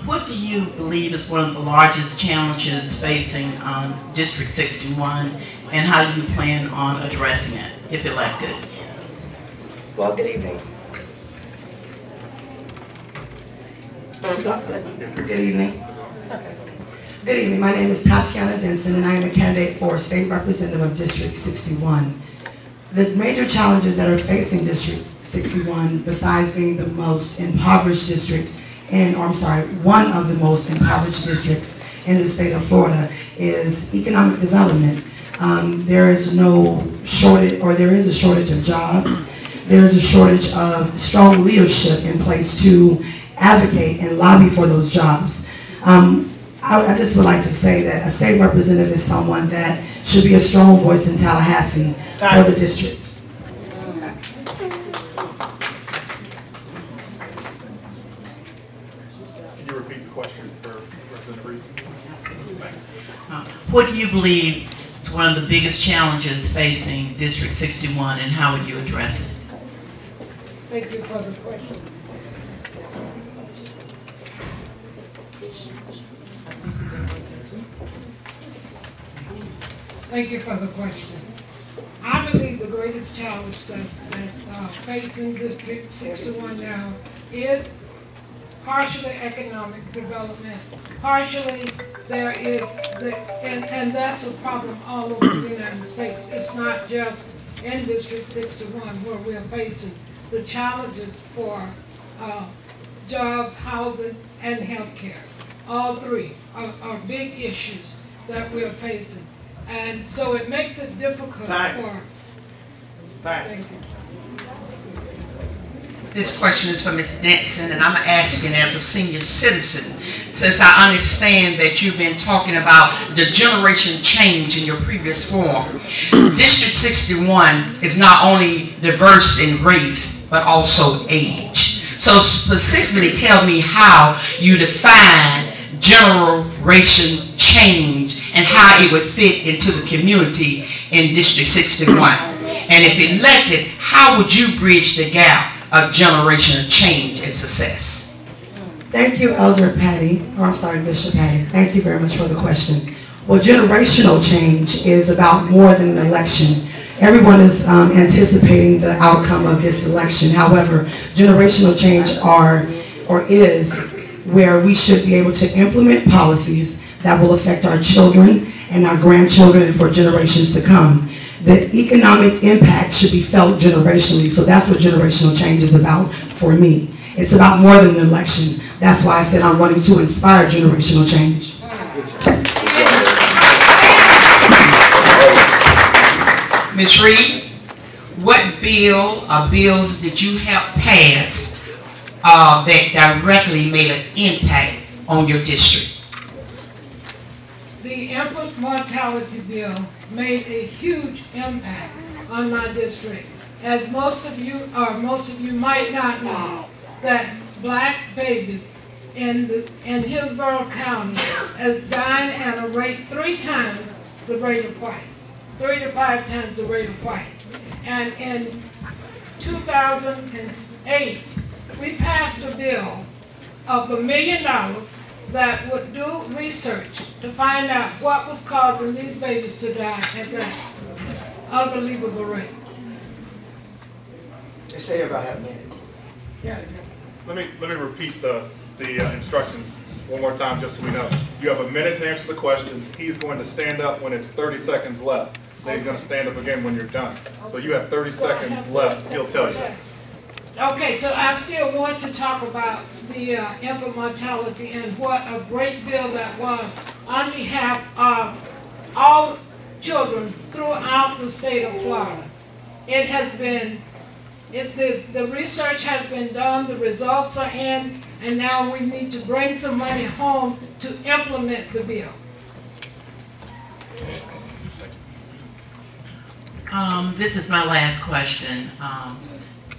What do you believe is one of the largest challenges facing District 61, and how do you plan on addressing it if elected? Well, good evening. Good evening. Good evening. My name is Tatiana Denson, and I am a candidate for State Representative of District 61. The major challenges that are facing District 61, besides being the most impoverished district, one of the most impoverished districts in the state of Florida, is economic development. There is no shortage, or there is a shortage of jobs. There is a shortage of strong leadership in place to advocate and lobby for those jobs. I just would like to say that a state representative is someone that should be a strong voice in Tallahassee for the district. Can you repeat the question for Representative Reed? What do you believe is one of the biggest challenges facing District 61, and how would you address it? Thank you for the question. Thank you for the question. I believe the greatest challenge that's facing District 61 now is partially economic development. Partially there is, and that's a problem all over the United States. It's not just in District 61 where we're facing the challenges for jobs, housing, and health care. All three are big issues that we're facing. And so it makes it difficult for... Thank you. This question is for Ms. Denson, and I'm asking as a senior citizen, since I understand that you've been talking about the generation change in your previous forum. District 61 is not only diverse in race, but also age. So specifically tell me how you define generation change and how it would fit into the community in District 61. And if elected, how would you bridge the gap of generational change and success? Thank you, Bishop Patty. Thank you very much for the question. Well, generational change is about more than an election. Everyone is anticipating the outcome of this election. However, generational change is where we should be able to implement policies that will affect our children and our grandchildren for generations to come. The economic impact should be felt generationally, so that's what generational change is about for me. It's about more than an election. That's why I said I'm running to inspire generational change. Ms. Reed, what bill or bills did you help pass that directly made an impact on your district? The infant mortality bill made a huge impact on my district. As most of you might not know, that black babies in Hillsborough County is dying at a rate 3 times the rate of whites, 3 to 5 times the rate of whites. And in 2008, we passed a bill of $1 million that would do research to find out what was causing these babies to die at that unbelievable rate. They say about half a minute. Yeah. Let me repeat the instructions one more time just so we know. You have a minute to answer the questions. He's going to stand up when it's 30 seconds left. Then he's going to stand up again when you're done. So you have 30 seconds left. He'll tell you. Okay, so I still want to talk about the infant mortality and what a great bill that was on behalf of all children throughout the state of Florida. It has been, the research has been done, the results are in, and now we need to bring some money home to implement the bill. This is my last question,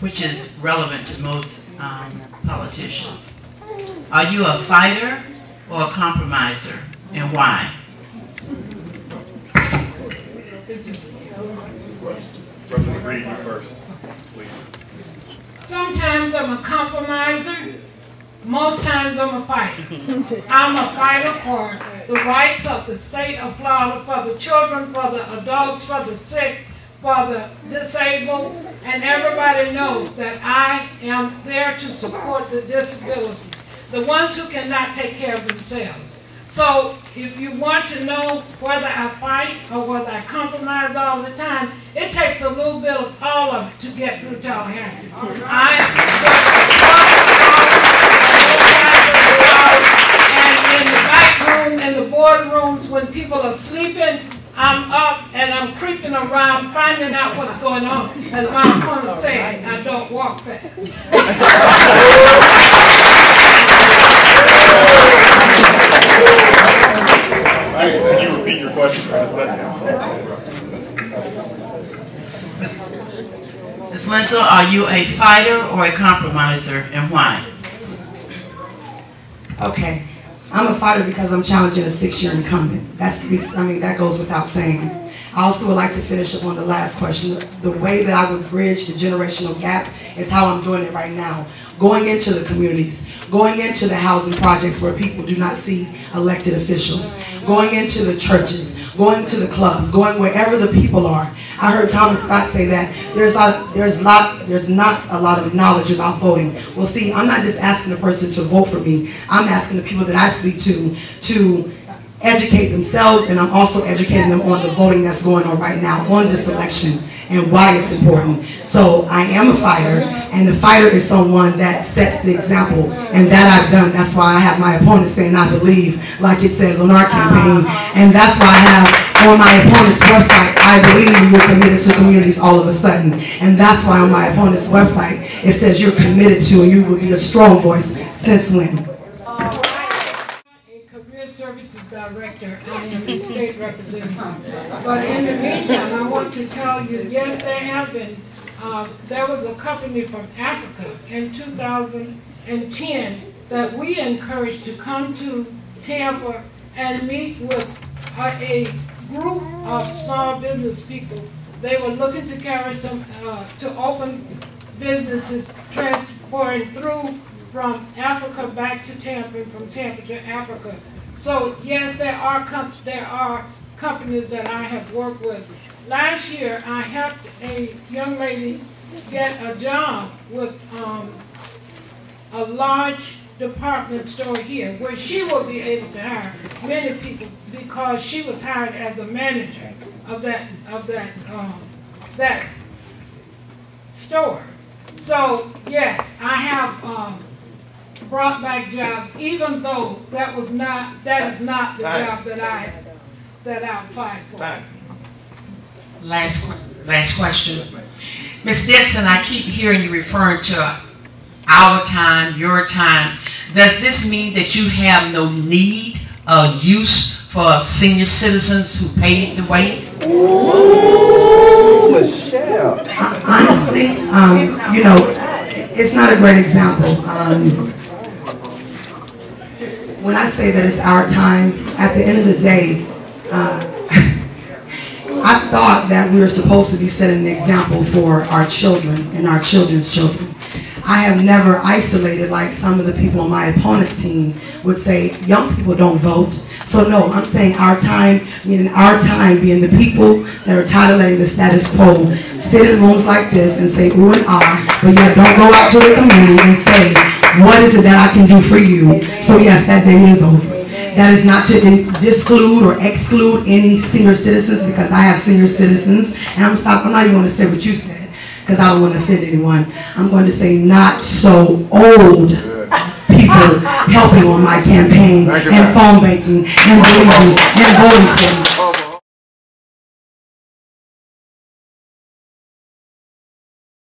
which is relevant to most politicians. Are you a fighter or a compromiser, and why? Representative Reed, you first, please. Sometimes I'm a compromiser, Most times I'm a fighter. I'm a fighter for the rights of the state of Florida, for the children, for the adults, for the sick, for the disabled, and everybody knows that I am there to support the disability, the ones who cannot take care of themselves. So if you want to know whether I fight or whether I compromise all the time, it takes a little bit of all of it to get through Tallahassee. And in the back room, in the boardrooms, when people are sleeping, I'm up and I'm creeping around, finding out what's going on. As my opponent said, I don't walk fast. Can you repeat your question for us? Ms. Lintel, are you a fighter or a compromiser, and why? Okay. I'm a fighter because I'm challenging a 6-year incumbent. That goes without saying. I also would like to finish up on the last question. The way that I would bridge the generational gap is how I'm doing it right now. Going into the communities, going into the housing projects where people do not see elected officials, going into the churches, going to the clubs, going wherever the people are. I heard Thomas Scott say that there's not a lot of knowledge about voting. Well, see, I'm not just asking the person to vote for me. I'm asking the people that I speak to educate themselves, and I'm also educating them on the voting that's going on right now on this election and why it's important. So I am a fighter, and the fighter is someone that sets the example, and that I've done. That's why I have my opponent saying I believe, like it says on our campaign, and that's why I have on my opponent's website, I believe you're committed to communities all of a sudden. And that's why on my opponent's website, it says you're committed to and you will be a strong voice. Since when? Services Director, I am the state representative. But in the meantime, I want to tell you, yes, there have been, there was a company from Africa in 2010 that we encouraged to come to Tampa and meet with a group of small business people. They were looking to carry some, to open businesses, transporting through from Africa back to Tampa, and from Tampa to Africa. So yes, there are companies that I have worked with. Last year, I helped a young lady get a job with a large department store here, where she will be able to hire many people because she was hired as a manager of that store. So yes, I have brought back jobs, even though that is not the job that I applied for. Last question. Ms. Denson, I keep hearing you referring to our time, your time. Does this mean that you have no need or use for senior citizens who paid the way? Ooh, Michelle. Honestly, you know, it's not a great example. When I say that it's our time, at the end of the day, I thought that we were supposed to be setting an example for our children and our children's children. I have never isolated like some of the people on my opponent's team would say, young people don't vote. So no, I'm saying our time, meaning our time being the people that are tired of letting the status quo sit in rooms like this and say ooh and ah, but yet don't go out to the community and say, what is it that I can do for you? So yes, that day is over. That is not to disclude or exclude any senior citizens, because I have senior citizens, and I'm not even going to say what you said, because I don't want to offend anyone. I'm going to say not so old people helping on my campaign and phone banking and believing and voting for me.